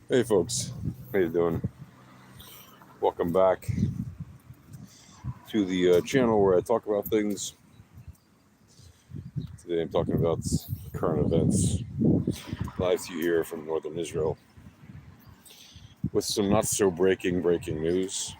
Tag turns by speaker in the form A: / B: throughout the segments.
A: Hey folks, how you doing? Welcome back to the channel where I talk about things. Today I'm talking about current events live to you here from northern Israel with some not so breaking news.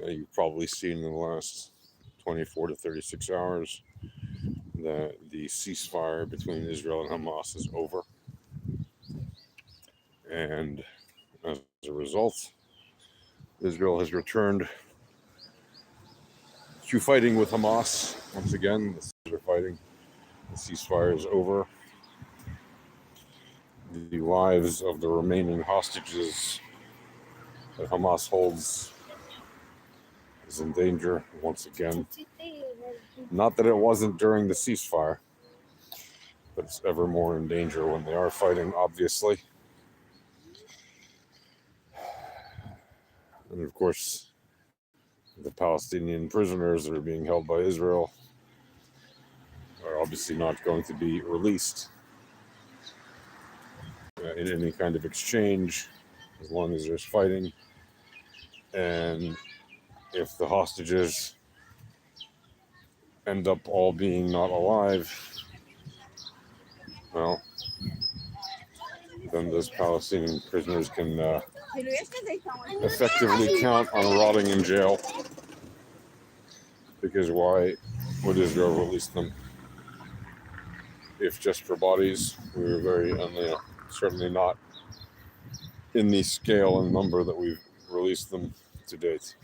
A: You've probably seen in the last 24 to 36 hours that the ceasefire between Israel and Hamas is over, and as a result, Israel has returned to fighting with Hamas once again. They're fighting. The ceasefire is over. The lives of the remaining hostages that Hamas holds is in danger once again. Not that it wasn't during the ceasefire, but it's ever more in danger when they are fighting, obviously. And of course, the Palestinian prisoners that are being held by Israel are obviously not going to be released in any kind of exchange as long as there's fighting. And if the hostages end up all being not alive, well, then those Palestinian prisoners can effectively count on rotting in jail. Because why would Israel release them if just for bodies? We were certainly not in the scale and number that we've released them to date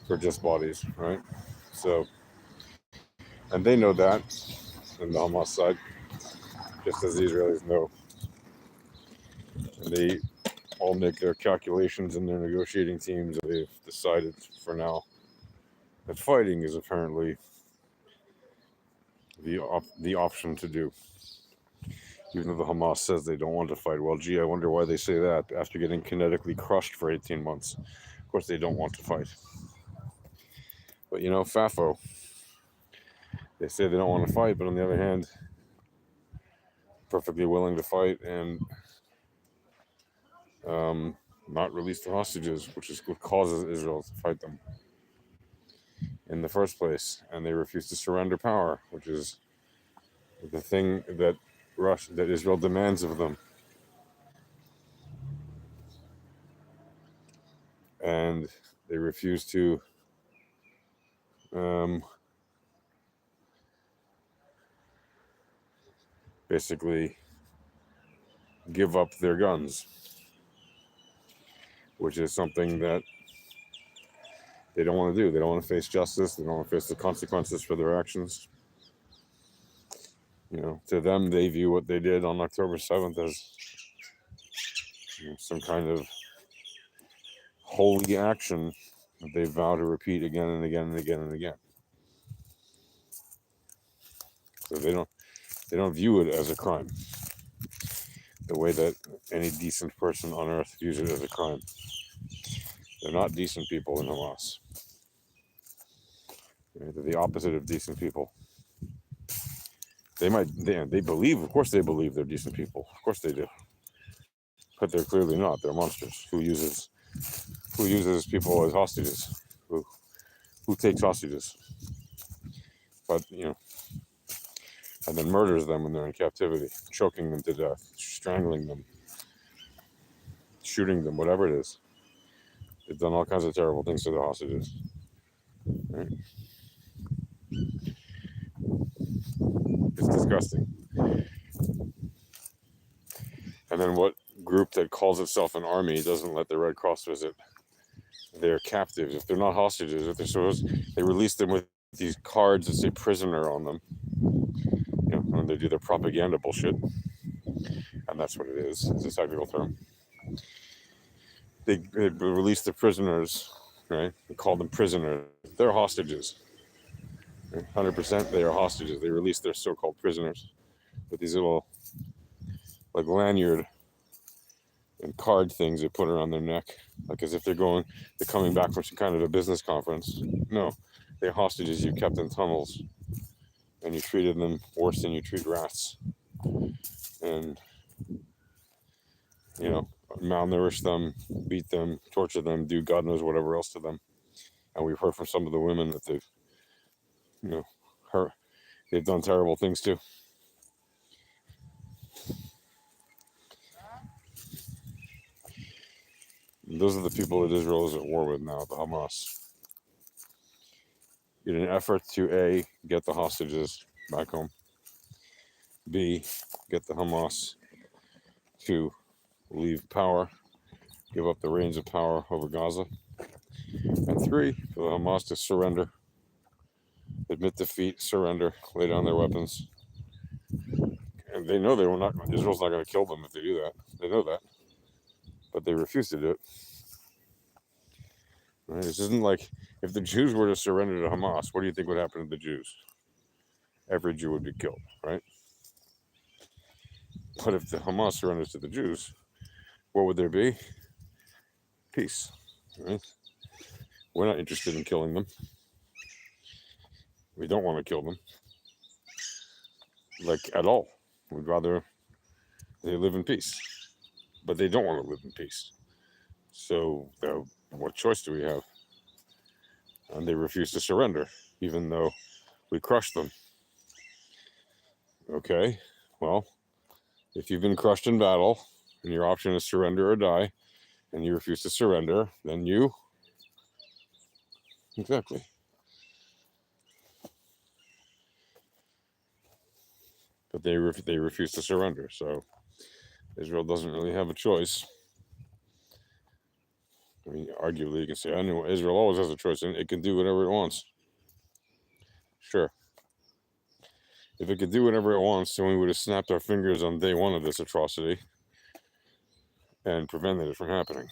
A: for just bodies, right? So, and they know that, and the Hamas side, just as the Israelis know. And they all make their calculations in their negotiating teams. They've decided for now that fighting is apparently the option to do. Even though the Hamas says they don't want to fight. Well, gee, I wonder why they say that after getting kinetically crushed for 18 months. Of course, they don't want to fight. But you know, FAFO, they say they don't want to fight, but on the other hand, perfectly willing to fight and not release the hostages, which is what causes Israel to fight them in the first place. And they refuse to surrender power, which is the thing that Israel demands of them. And they refuse to basically give up their guns, which is something that they don't want to do. They don't want to face justice. They don't want to face the consequences for their actions. You know, to them, they view what they did on October 7th as some kind of holy action that they vow to repeat again and again and again and again. So they don't view it as a crime the way that any decent person on earth views it as a crime. They're not decent people in Hamas. They're the opposite of decent people. They believe, of course they believe they're decent people. Of course they do. But they're clearly not. They're monsters who uses people as hostages, who takes hostages, but and then murders them when they're in captivity, choking them to death, strangling them, shooting them, whatever it is. They've done all kinds of terrible things to the hostages. Right? It's disgusting. And then what group that calls itself an army doesn't let the Red Cross visit their captives? If they're not hostages, if they're supposed, they release them with these cards that say prisoner on them. When they do their propaganda bullshit. And that's what it is. It's a technical term. They release the prisoners, right? They call them prisoners. They're hostages. 100% they are hostages. They release their so-called prisoners with these little, like, lanyard and card things they put around their neck, like as if they're coming back from some kind of a business conference. No, they're hostages you kept in tunnels, and you treated them worse than you treat rats. And malnourish them, beat them, torture them, do God knows whatever else to them. And we've heard from some of the women that you know, they've done terrible things too. Those are the people that Israel is at war with now, the Hamas. In an effort to A, get the hostages back home, B, get the Hamas to leave power, give up the reins of power over Gaza, and 3, for the Hamas to surrender, admit defeat, surrender, lay down their weapons. And they know Israel's not going to kill them if they do that. They know that. But they refuse to do it. Right? This isn't like if the Jews were to surrender to Hamas, what do you think would happen to the Jews? Every Jew would be killed, right? But if the Hamas surrenders to the Jews, what would there be? Peace, right? We're not interested in killing them. We don't want to kill them, like at all. We'd rather they live in peace, but they don't want to live in peace. So what choice do we have? And they refuse to surrender, even though we crushed them. Okay, well, if you've been crushed in battle and your option is surrender or die, and you refuse to surrender, then you... Exactly. But they refuse to surrender, so Israel doesn't really have a choice. I mean, arguably, you can say, I know Israel always has a choice, and it can do whatever it wants. Sure. If it could do whatever it wants, then we would have snapped our fingers on day one of this atrocity and prevented it from happening.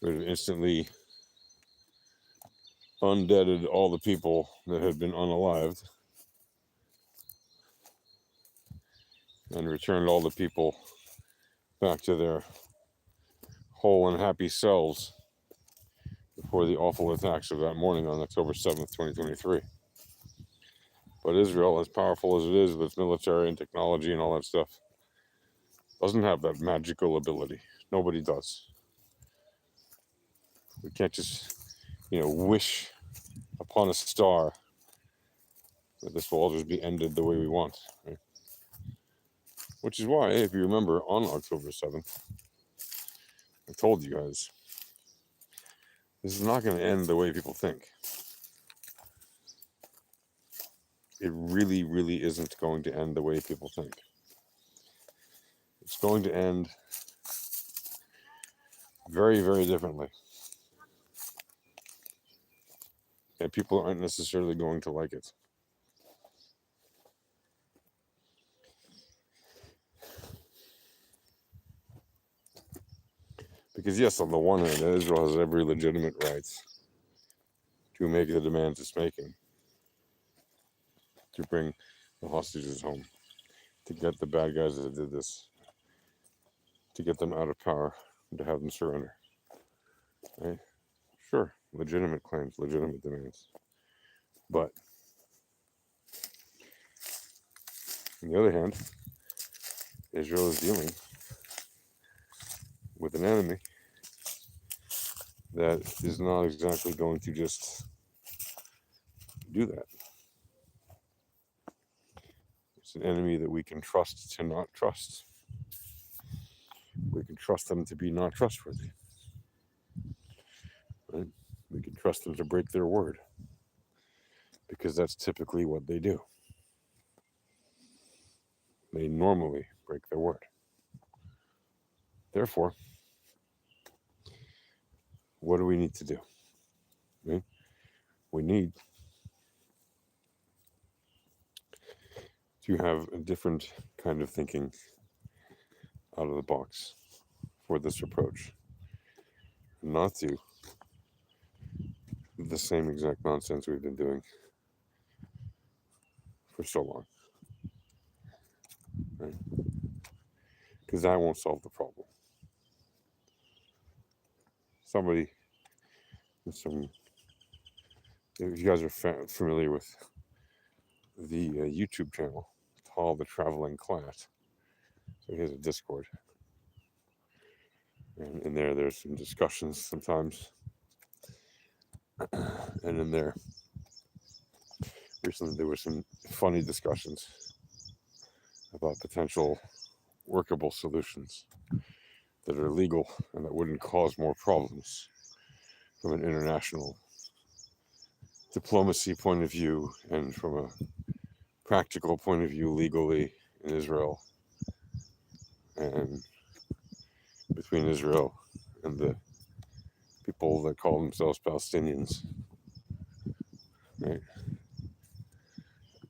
A: We would have instantly undeaded all the people that had been unalived and returned all the people back to their whole and happy selves before the awful attacks of that morning on October 7th, 2023. But Israel, as powerful as it is with its military and technology and all that stuff, doesn't have that magical ability. Nobody does. We can't just, wish upon a star that this will all just be ended the way we want. Right? Which is why, if you remember, on October 7th, I told you guys, this is not going to end the way people think. It really, really isn't going to end the way people think. It's going to end very, very differently. And people aren't necessarily going to like it. Because yes, on the one hand, Israel has every legitimate right to make the demands it's making, to bring the hostages home, to get the bad guys that did this, to get them out of power, and to have them surrender. Right? Sure, legitimate claims, legitimate demands. But on the other hand, Israel is dealing with an enemy that is not exactly going to just do that. It's an enemy that we can trust to not trust. We can trust them to be not trustworthy. Right? We can trust them to break their word, because that's typically what they do. They normally break their word. Therefore, what do we need to do? Right? We need to have a different kind of thinking out of the box for this approach. Not to the same exact nonsense we've been doing for so long. Right? Because that won't solve the problem. Somebody, if you guys are familiar with the YouTube channel call the traveling class. So he has a Discord. And in there, there's some discussions sometimes. And in there, recently there were some funny discussions about potential workable solutions that are legal and that wouldn't cause more problems from an international diplomacy point of view and from a practical point of view legally in Israel and between Israel and the people that call themselves Palestinians, right?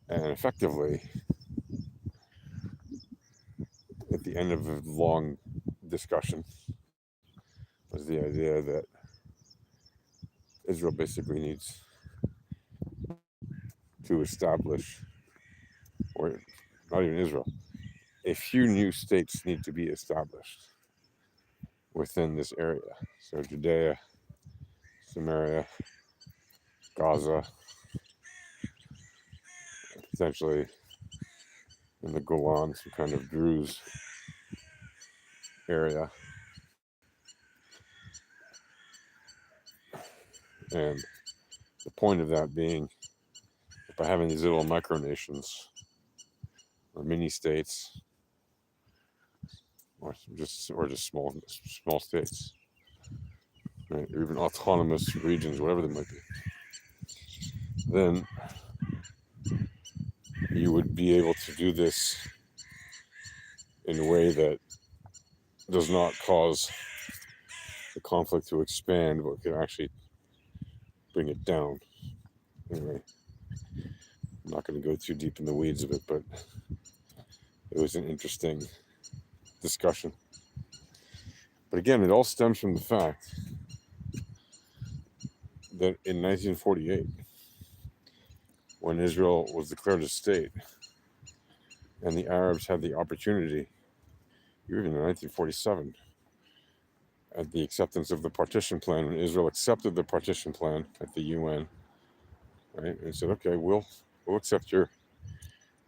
A: And effectively, at the end of a long discussion, was the idea that Israel basically needs to establish, or not even Israel, a few new states need to be established within this area. So Judea, Samaria, Gaza, potentially in the Golan, some kind of Druze area. And the point of that being, by having these little micronations or mini states, or just small states, right? Or even autonomous regions, whatever they might be, then you would be able to do this in a way that does not cause the conflict to expand, but can actually bring it down. Anyway, I'm not going to go too deep in the weeds of it, but it was an interesting discussion. But again, it all stems from the fact that in 1948, when Israel was declared a state and the Arabs had the opportunity, even in 1947, at the acceptance of the partition plan, when Israel accepted the partition plan at the UN, right, and said, okay, we'll accept your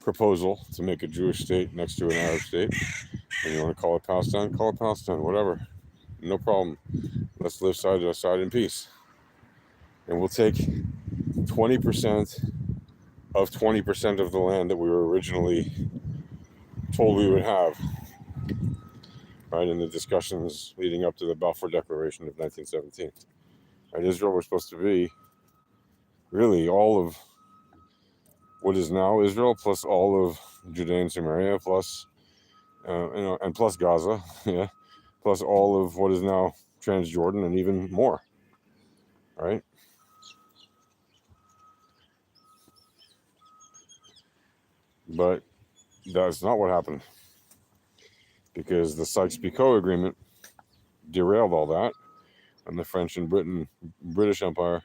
A: proposal to make a Jewish state next to an Arab state, and you want to call it Palestine, whatever, no problem. Let's live side by side in peace. And we'll take 20% of 20% of the land that we were originally told we would have, right, in the discussions leading up to the Balfour Declaration of 1917. Right, Israel was supposed to be really all of what is now Israel, plus all of Judea and Samaria, plus and plus Gaza, yeah, plus all of what is now Transjordan, and even more, right? But that's not what happened, because the Sykes-Picot Agreement derailed all that, and the French and British Empire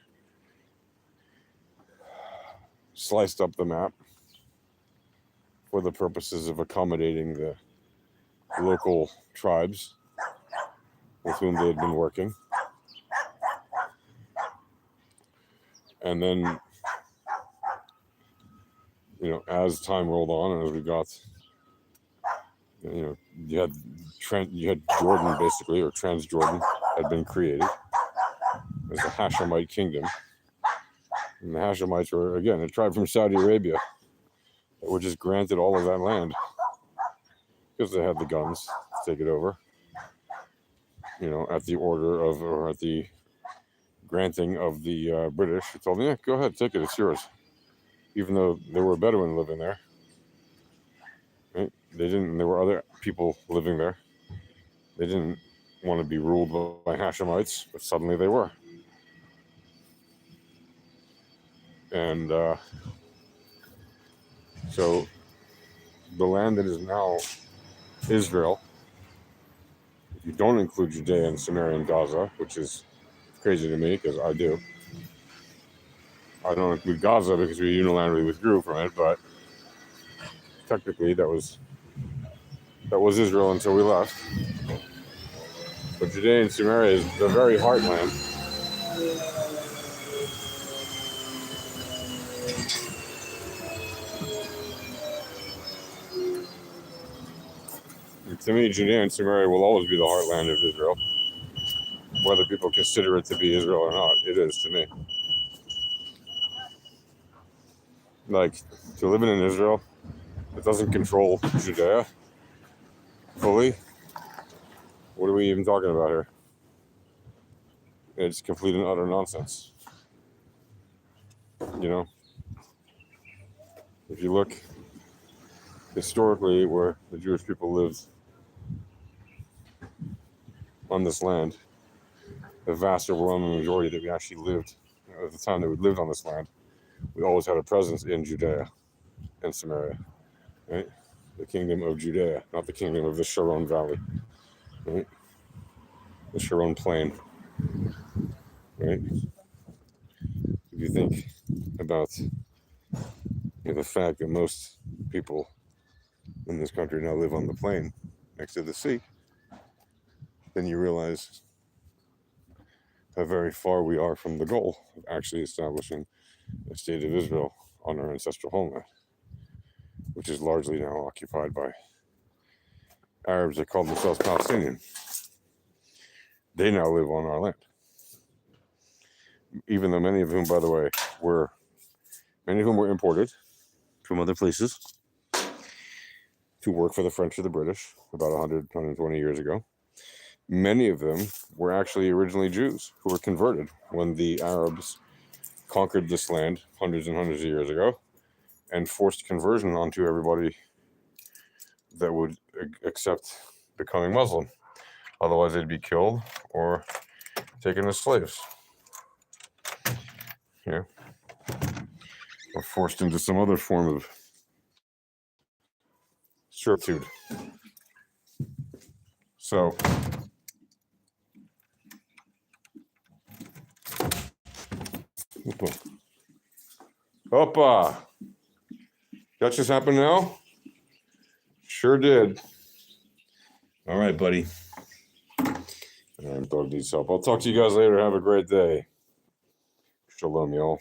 A: sliced up the map for the purposes of accommodating the local tribes with whom they had been working. And then, as time rolled on and as we got, you had Jordan basically, or Transjordan, had been created as a Hashemite kingdom. And the Hashemites were, again, a tribe from Saudi Arabia that were just granted all of that land because they had the guns to take it over, at the order of, or at the granting of the British, who told them, yeah, go ahead, take it, it's yours. Even though there were Bedouin living there, right? There were other people living there. They didn't want to be ruled by Hashemites, but suddenly they were. And so the land that is now Israel, if you don't include Judea and Samaria and Gaza, which is crazy to me because I do. I don't include Gaza because we unilaterally withdrew from it, but technically that was Israel until we left. But Judea and Samaria is the very heartland. To me, Judea and Samaria will always be the heartland of Israel. Whether people consider it to be Israel or not, it is to me. Like, to living in Israel, it doesn't control Judea fully. What are we even talking about here? It's complete and utter nonsense. You know, if you look historically where the Jewish people lived on this land, the vast overwhelming majority that we actually lived, at the time that we lived on this land, we always had a presence in Judea and Samaria, right? The kingdom of Judea, not the kingdom of the Sharon Valley, right? The Sharon Plain, right? If you think about the fact that most people in this country now live on the plain next to the sea, then you realize how very far we are from the goal of actually establishing a state of Israel on our ancestral homeland, which is largely now occupied by Arabs that call themselves Palestinian. They now live on our land. Even though many of whom, by the way, were imported from other places to work for the French or the British about 100, 120 years ago. Many of them were actually originally Jews who were converted when the Arabs conquered this land hundreds and hundreds of years ago and forced conversion onto everybody that would accept becoming Muslim. Otherwise, they'd be killed or taken as slaves. Yeah. Or forced into some other form of servitude. So, Opa! That just happened now? Sure did. All right, buddy. Dog needs help. I'll talk to you guys later. Have a great day. Shalom, y'all.